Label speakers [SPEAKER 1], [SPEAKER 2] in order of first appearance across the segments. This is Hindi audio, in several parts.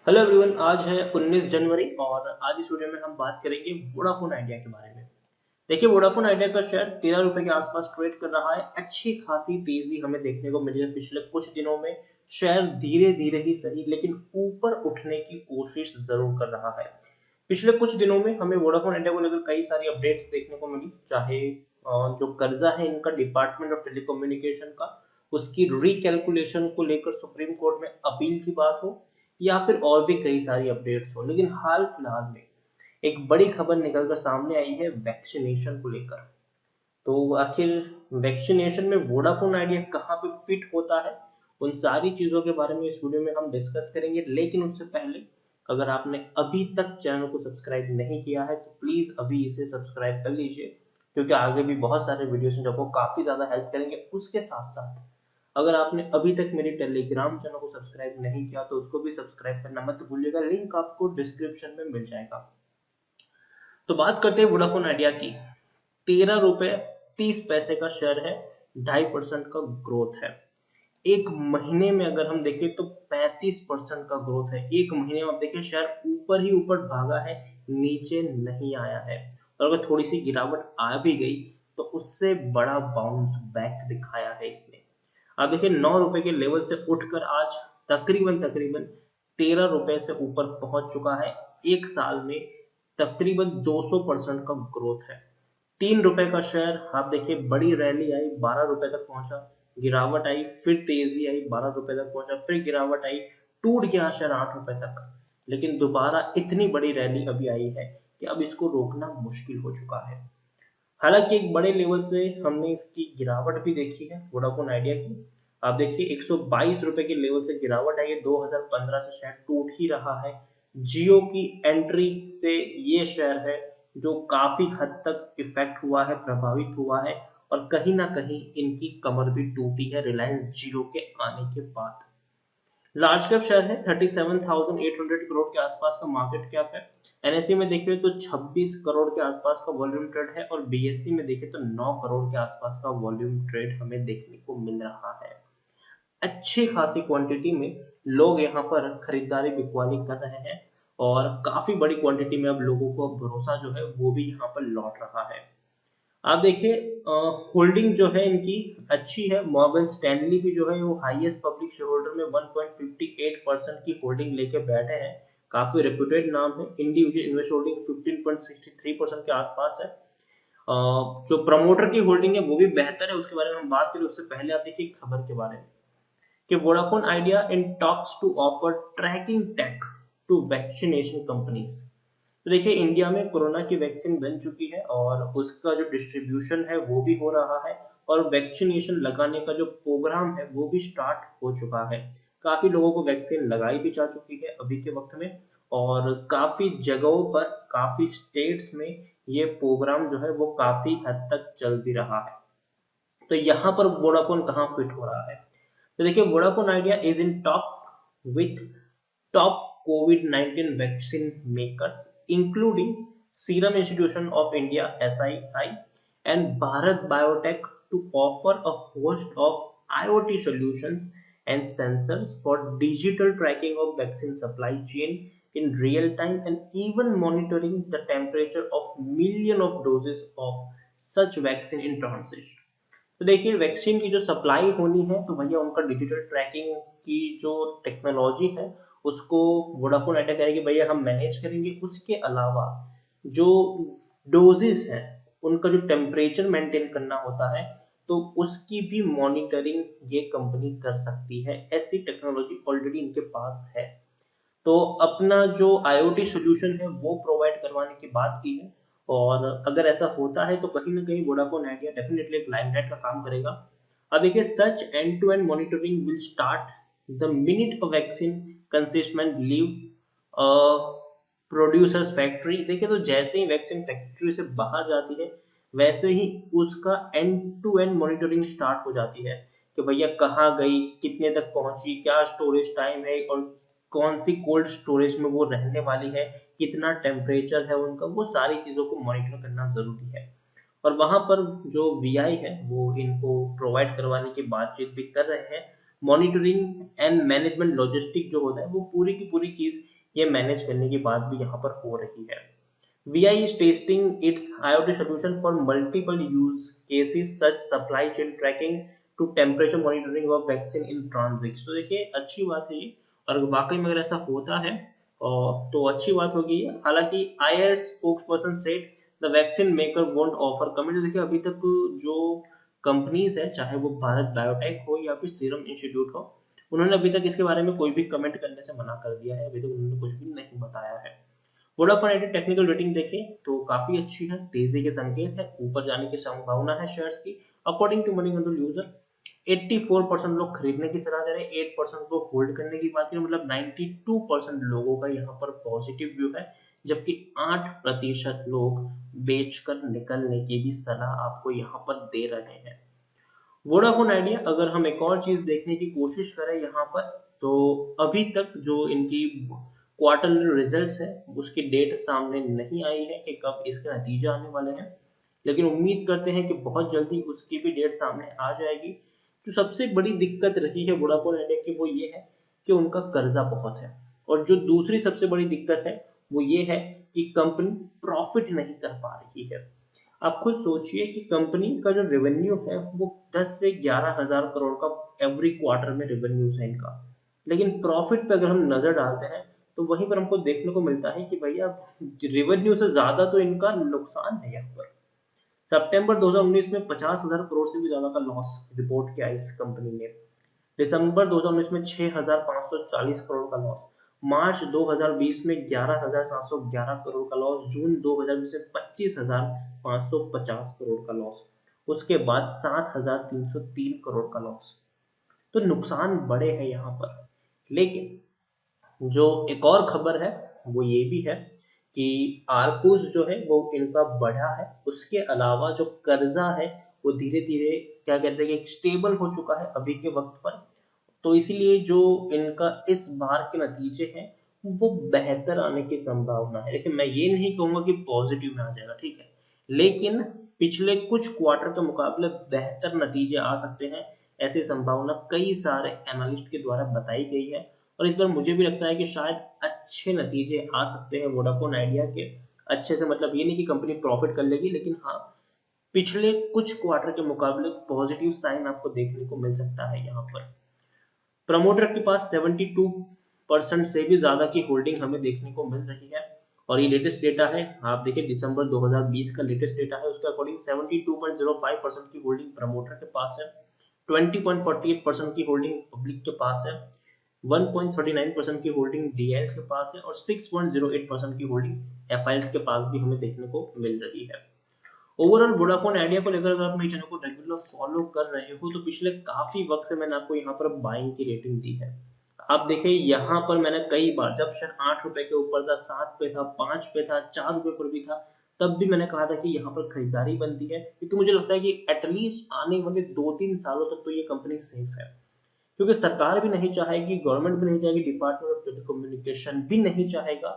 [SPEAKER 1] हेलो एवरीवन, आज है 19 जनवरी और आज इस वीडियो में हम बात करेंगे वोडाफोन आइडिया के बारे में। देखिए, वोडाफोन आइडिया का शेयर 13 रुपए के आसपास ट्रेड कर रहा है। अच्छी खासी तेजी हमें देखने को मिली है पिछले कुछ दिनों में। शेयर धीरे धीरे ही सही लेकिन ऊपर उठने की कोशिश जरूर कर रहा है। पिछले कुछ दिनों में हमें वोडाफोन आइडिया को लेकर कई सारी अपडेट्स देखने को मिली, चाहे जो कर्जा है इनका डिपार्टमेंट ऑफ टेलीकम्युनिकेशन का, उसकी रिकैलकुलेशन को लेकर सुप्रीम कोर्ट में अपील की बात हो, या फिर और भी कई सारी अपडेट्स हो। लेकिन हाल फिलहाल में एक बड़ी खबर निकलकर सामने आई है वैक्सीनेशन को लेकर। तो आखिर वैक्सीनेशन में वोडाफोन आइडिया कहाँ पे फिट होता है, उन सारी चीजों के बारे में इस वीडियो में हम डिस्कस करेंगे। लेकिन उससे पहले, अगर आपने अभी तक चैनल को सब्सक्राइब नहीं किया है तो प्लीज अभी इसे सब्सक्राइब कर लीजिए, क्योंकि आगे भी बहुत सारे वीडियोस हैं जो आपको काफी ज्यादा हेल्प करेंगे। उसके साथ साथ अगर आपने अभी तक मेरे टेलीग्राम चैनल को सब्सक्राइब नहीं किया तो उसको भी सब्सक्राइब करना मत भूलिएगा, लिंक आपको डिस्क्रिप्शन में मिल जाएगा। तो बात करते हैं वोडाफोन आइडिया की। 13 रुपए 30 पैसे का शेयर है, 2.5% का ग्रोथ है। एक महीने में अगर हम देखें तो 35% का ग्रोथ है। एक महीने में आप देखिए शेयर ऊपर ही ऊपर भागा है, नीचे नहीं आया है। और अगर थोड़ी सी गिरावट आ भी गई तो उससे बड़ा बाउंस बैक दिखाया है इसने। आप देखिए 9 रुपए के लेवल से उठकर आज तकरीबन तकरीबन 13 रुपए से ऊपर पहुंच चुका है। एक साल में तकरीबन 200% का ग्रोथ है। 3 रुपए का शेयर आप देखिए, बड़ी रैली आई, 12 रुपए तक पहुंचा, गिरावट आई, फिर तेजी आई, 12 रुपए तक पहुंचा, फिर गिरावट आई, टूट गया शेयर 8 रुपए तक। लेकिन दोबारा इतनी बड़ी रैली अभी आई है कि अब इसको रोकना मुश्किल हो चुका है। हालांकि एक बड़े लेवल से हमने इसकी गिरावट भी देखी है वोडाफोन आइडिया की। आप देखिए 122 रुपए के लेवल से गिरावट आई है। 2015 से शायद टूट ही रहा है। जियो की एंट्री से ये शेयर है जो काफी हद तक इफेक्ट हुआ है, प्रभावित हुआ है, और कहीं ना कहीं इनकी कमर भी टूटी है रिलायंस जियो के आने के बाद। लार्ज कैप शेयर है, 37,800 करोड़ के आसपास का मार्केट कैप है। एनएसई में देखिए तो 26 करोड़ के आसपास का वॉल्यूम ट्रेड है, और बीएसई में देखिए तो 9 करोड़ के आसपास का वॉल्यूम ट्रेड हमें देखने को मिल रहा है। अच्छी खासी क्वांटिटी में लोग यहाँ पर खरीदारी बिकवाली कर रहे हैं, और काफी बड़ी क्वांटिटी में अब लोगों को भरोसा जो है वो भी यहाँ पर लौट रहा है। आप देखिए होल्डिंग जो है इनकी अच्छी है। मॉर्गन स्टैनली भी जो है वो हाईएस्ट पब्लिक शेयर होल्डर में 1.58% की होल्डिंग लेके बैठे हैं। काफी रेप्यूटेड नाम है। इंडिविजुअल इन्वेस्ट होल्डिंग 15.63% के आसपास है। जो प्रमोटर की होल्डिंग है वो भी बेहतर है, उसके बारे में हम बात करें उससे पहले आप देखिए खबर के बारे में कि Vodafone Idea in talks to offer tracking tech to vaccination companies. तो देखिए इंडिया में कोरोना की वैक्सीन बन चुकी है और उसका जो डिस्ट्रीब्यूशन है वो भी हो रहा है, और वैक्सीनेशन लगाने का जो प्रोग्राम है वो भी स्टार्ट हो चुका है। काफी लोगों को वैक्सीन लगाई भी जा चुकी है अभी के वक्त में, और काफी जगहों पर, काफी स्टेट्स में ये प्रोग्राम जो है वो काफी हद तक चल भी रहा है। तो यहाँ पर वोडाफोन कहाँ फिट हो रहा है? तो देखिए Vodafone idea is in talk with top COVID-19 vaccine makers, including Serum Institute of India (SII) and Bharat Biotech, to offer a host of IoT solutions and sensors for digital tracking of vaccine supply chain in real time, and even monitoring the temperature of millions of doses of such vaccine in transit। तो देखिए वैक्सीन की जो सप्लाई होनी है तो भैया उनका डिजिटल ट्रैकिंग की जो टेक्नोलॉजी है उसको वोडाफोन आइडिया कहेगी भैया हम मैनेज करेंगे। उसके अलावा जो डोजेस हैं उनका जो टेम्परेचर मेंटेन करना होता है तो उसकी भी मॉनिटरिंग ये कंपनी कर सकती है। ऐसी टेक्नोलॉजी ऑलरेडी इनके पास है। तो अपना जो IoT सॉल्यूशन है वो प्रोवाइड करवाने की बात की है, और अगर ऐसा होता है तो कहीं ना कहीं वोडाफोन आइडिया डेफिनेटली एक लाइमलाइट का काम करेगा। अब देखिए such end to end monitoring will start the minute a vaccine consistent leave producers factory. देखिए तो जैसे ही वैक्सीन फैक्ट्री से बाहर जाती है वैसे ही उसका end to end monitoring start हो जाती है कि भैया कहाँ गई, कितने तक पहुंची, क्या स्टोरेज टाइम है, और कौन सी कोल्ड स्टोरेज में वो रहने वाली है, कितना टेम्परेचर है उनका, वो सारी चीजों को मॉनिटर करना जरूरी है। और वहां पर जो VI है वो इनको प्रोवाइड करवाने की बातचीत भी कर रहे हैं। मॉनिटरिंग एंड मैनेजमेंट लॉजिस्टिक जो होता है वो पूरी की पूरी चीज ये मैनेज करने की बात भी यहाँ पर हो रही है। VI is testing its IoT solution for multiple use cases such supply chain tracking to temperature monitoring of vaccine in transit। तो देखिए अच्छी बात है ये, और वाकई में अगर ऐसा होता है तो अच्छी बात होगी। हालांकि IAS spokesperson said the vaccine maker won't offer comment। देखिए अभी तक जो कंपनीज है, चाहे वो भारत बायोटेक हो या फिर सीरम इंस्टीट्यूट हो, उन्होंने अभी तक इसके बारे में कोई भी कमेंट करने से मना कर दिया है। अभी तक उन्होंने कुछ भी नहीं बताया है। वोडाफोन आइडिया टेक्निकल रेटिंग देखें तो काफी अच्छी है, तेजी के संकेत है, ऊपर जाने की संभावना है शेयर्स की। According to Moneycontrol user 84% लोग खरीदने की सलाह दे रहे हैं, 8% लोग होल्ड करने की बात करें, मतलब 92% लोगों का यहाँ पर पॉजिटिव व्यू है, जबकि 8% लोग बेचकर निकलने की भी सलाह आपको यहाँ पर दे रहे हैं। वोडाफोन आइडिया अगर हम एक और चीज देखने की कोशिश करें यहाँ पर, तो अभी तक जो इनकी क्वार्टरली रिजल्ट्स है उसकी डेट सामने नहीं आई है कि कब इसके नतीजे आने वाले हैं, लेकिन उम्मीद करते हैं कि बहुत जल्दी उसकी भी डेट सामने आ जाएगी। जो सबसे बड़ी दिक्कत रही है वोडाफोन आइडिया की वो ये है कि उनका कर्जा बहुत है, और जो दूसरी सबसे बड़ी दिक्कत है वो ये है कि कंपनी प्रॉफिट नहीं कर पा रही है। आप खुद सोचिए कि कंपनी का जो रेवेन्यू है वो 10 से 11,000 करोड़ का एवरी क्वार्टर में रेवेन्यू है इनका, लेकिन प्रॉफिट पे अगर हम नजर डालते हैं तो वहीं पर हमको देखने को मिलता है कि भैया रेवेन्यू से ज्यादा तो इनका नुकसान है। यहाँ पर सितंबर 2019 में 50,000 करोड़ से भी ज्यादा का लॉस रिपोर्ट किया इस कंपनी ने। दिसंबर 2019 में 6,540 करोड़ का लॉस, मार्च 2020 में 11,711 करोड़ का लॉस, जून 2020 में 25,550 करोड़ का लॉस, उसके बाद 7,303 करोड़ का लॉस। तो नुकसान बड़े हैं यहाँ पर। लेकिन जो एक और खबर है वो ये भी है कि आरकूस जो है वो इनका बढ़ा है, उसके अलावा जो कर्जा है वो धीरे धीरे क्या कहते हैं कि स्टेबल हो चुका है अभी के वक्त पर। तो इसीलिए जो इनका इस बार के नतीजे हैं वो बेहतर आने की संभावना है। लेकिन मैं ये नहीं कहूंगा कि पॉजिटिव में आ जाएगा, ठीक है, लेकिन पिछले कुछ क्वार्टर के मुकाबले बेहतर नतीजे आ सकते हैं, ऐसी संभावना कई सारे एनालिस्ट के द्वारा बताई गई है। और इस बार मुझे भी लगता है कि शायद अच्छे नतीजे आ सकते हैं वोडाफोन आइडिया के। अच्छे से मतलब ये नहीं कि कंपनी प्रॉफिट कर लेगी, लेकिन हाँ पिछले कुछ क्वार्टर के मुकाबले पॉजिटिव साइन आपको देखने को मिल सकता है। यहाँ पर प्रमोटर के पास 72% से भी ज्यादा की होल्डिंग हमें देखने को मिल रही है, और ये लेटेस्ट डेटा है, आप देखिए दिसंबर 2020 का लेटेस्ट डेटा है, उसके अकॉर्डिंग 72.05% की होल्डिंग प्रमोटर के पास है, 20.48% की होल्डिंग पब्लिक के पास है, 1.39% की होल्डिंग डीएल्स के पास है, और 6.08% की होल्डिंग एफआईएल्स के पास भी हमें देखने को मिल रही है। ओवरऑल वोडाफोन आइडिया को लेकर अगर आप मेरे चैनल को रेगुलर फॉलो कर रहे हो तो पिछले काफी वक्त से मैंने आपको यहाँ पर बाइंग की रेटिंग दी है। आप देखिए यहाँ पर मैंने कई बार, जब शेयर 8 रुपए के ऊपर था, 7 पे था, 5 पे था, 4 रुपए पर भी था, तब भी मैंने कहा था कि यहाँ पर खरीदारी बनती है, क्योंकि मुझे लगता है कि एटलीस्ट आने वाले 2-3 सालों तक तो ये कंपनी सेफ है। क्योंकि सरकार भी नहीं चाहेगी, गवर्नमेंट भी नहीं चाहेगी, डिपार्टमेंट ऑफ टेलीकम्युनिकेशन भी नहीं चाहेगा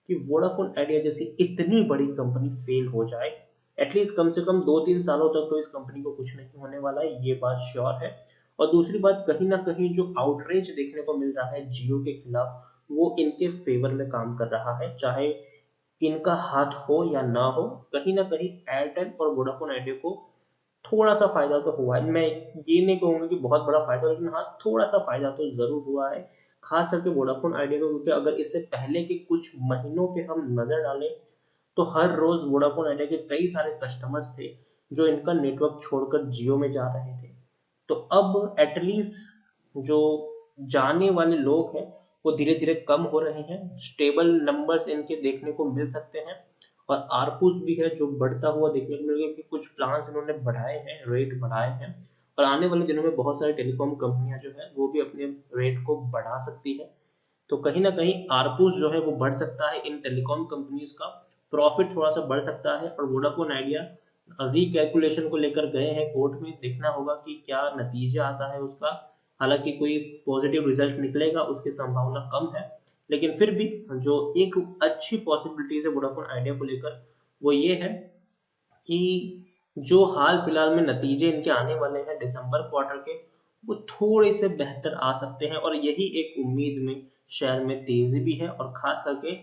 [SPEAKER 1] कि वोडाफोन आइडिया जैसी इतनी बड़ी कंपनी फेल हो जाए। एटलीस्ट कम से कम 2-3 सालों तक तो इस कंपनी को कुछ नहीं होने वाला है, ये बात श्योर है। और दूसरी बात, कहीं ना कहीं जो आउटरीच देखने को मिल रहा है जियो के खिलाफ, वो इनके फेवर में काम कर रहा है, चाहे इनका हाथ हो या ना हो, कहीं ना कहीं एयरटेल और वोडाफोन आइडिया को थोड़ा सा फायदा तो हुआ है। मैं ये नहीं कहूंगा कि बहुत बड़ा फायदा, लेकिन हाँ थोड़ा सा फायदा तो जरूर हुआ है, खास करके वोडाफोन आइडिया को, क्योंकि अगर इससे पहले के कुछ महीनों पे हम नजर डालें तो हर रोज वोडाफोन आइडिया के कई सारे कस्टमर्स थे जो इनका नेटवर्क छोड़कर जियो में जा रहे थे। तो अब एटलीस्ट जो जाने वाले लोग हैं वो धीरे धीरे कम हो रहे हैं, स्टेबल नंबर्स इनके देखने को मिल सकते हैं, और आरपूस भी है जो बढ़ता हुआ देखने को मिलेगा कि कुछ प्लान्स इन्होंने बढ़ाए हैं, रेट बढ़ाए हैं, और आने वाले दिनों में बहुत सारी टेलीकॉम कंपनियां जो है वो भी अपने रेट को बढ़ा सकती है। तो कहीं ना कहीं आरपूस जो है वो बढ़ सकता है, इन टेलीकॉम कंपनीज का प्रॉफिट थोड़ा सा बढ़ सकता है। और वोडाफोन आइडिया रिकैलकुलेशन को लेकर गए हैं कोर्ट में, देखना होगा कि क्या नतीजा आता है उसका। हालांकि कोई पॉजिटिव रिजल्ट निकलेगा उसकी संभावना कम है, लेकिन फिर भी जो एक अच्छी पॉसिबिलिटीज है वोडाफोन आइडिया को लेकर वो ये है कि जो हाल फिलहाल में नतीजे इनके आने वाले हैं दिसंबर क्वार्टर के, वो थोड़े से बेहतर आ सकते हैं, और यही एक उम्मीद में शेयर में तेजी भी है और खास करके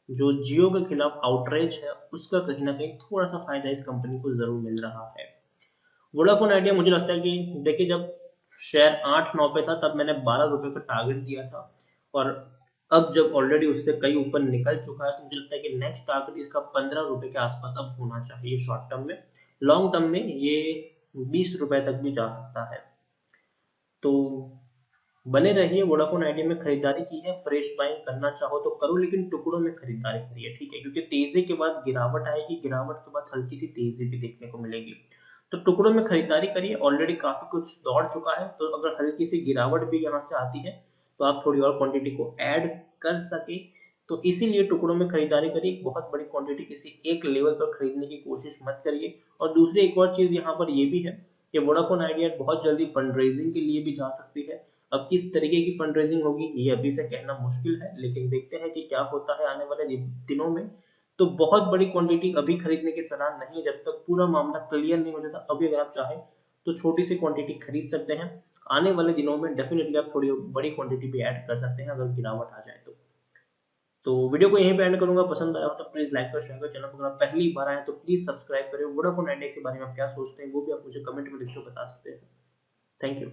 [SPEAKER 1] जो जियो के खिलाफ आउटरीच है उसका कहीं ना कहीं थोड़ा सा फायदा इस कंपनी को जरूर मिल रहा है। वोडाफोन आइडिया मुझे लगता है कि देखिए जब शेयर 8-9 पे था तब मैंने 12 रुपए का टारगेट दिया था और अब जब ऑलरेडी उससे कई ऊपर निकल चुका है तो मुझे लगता है कि नेक्स्ट टारगेट इसका 15 रुपए के आसपास अब होना चाहिए शॉर्ट टर्म में। लॉन्ग टर्म में ये 20 रुपए तक भी जा सकता है। तो बने रहिए, वोडाफोन आइडिया में खरीदारी की है, फ्रेश बाइंग करना चाहो तो करो लेकिन टुकड़ों में खरीदारी करिए, ठीक है, क्योंकि तेजी के बाद गिरावट आएगी, गिरावट के बाद हल्की सी तेजी भी देखने को मिलेगी। तो टुकड़ों में खरीदारी करिए, ऑलरेडी काफी कुछ दौड़ चुका है तो अगर हल्की सी गिरावट भी यहाँ से आती है तो आप थोड़ी और क्वांटिटी को ऐड कर सके, तो इसीलिए टुकड़ों में खरीदारी करिए। बहुत बड़ी क्वांटिटी किसी एक लेवल पर खरीदने की कोशिश मत करिए। और दूसरी एक और चीज यहाँ पर ये भी है कि वोडाफोन आइडिया बहुत जल्दी फंड रेजिंग के लिए भी जा सकती है। अब किस तरीके की फंड रेजिंग होगी ये अभी से कहना मुश्किल है, लेकिन देखते हैं कि क्या होता है आने वाले दिनों में। तो बहुत बड़ी क्वांटिटी अभी खरीदने की सलाह नहीं है जब तक पूरा मामला क्लियर नहीं हो जाता। अभी अगर आप चाहें तो छोटी सी क्वांटिटी खरीद सकते हैं, आने वाले दिनों में डेफिनेटली आप थोड़ी बड़ी क्वांटिटी भी ऐड कर सकते हैं अगर गिरावट आ जाए तो वीडियो को यहीं पे एंड करूंगा। पसंद आया हो तो प्लीज लाइक और शेयर करो। चैनल पर अगर आप पहली बार आए तो प्लीज सब्सक्राइब करें। वोडाफोन आइडिया के बारे में आप क्या सोचते हैं वो भी आप मुझे कमेंट में लिख के बता सकते हैं। Thank you.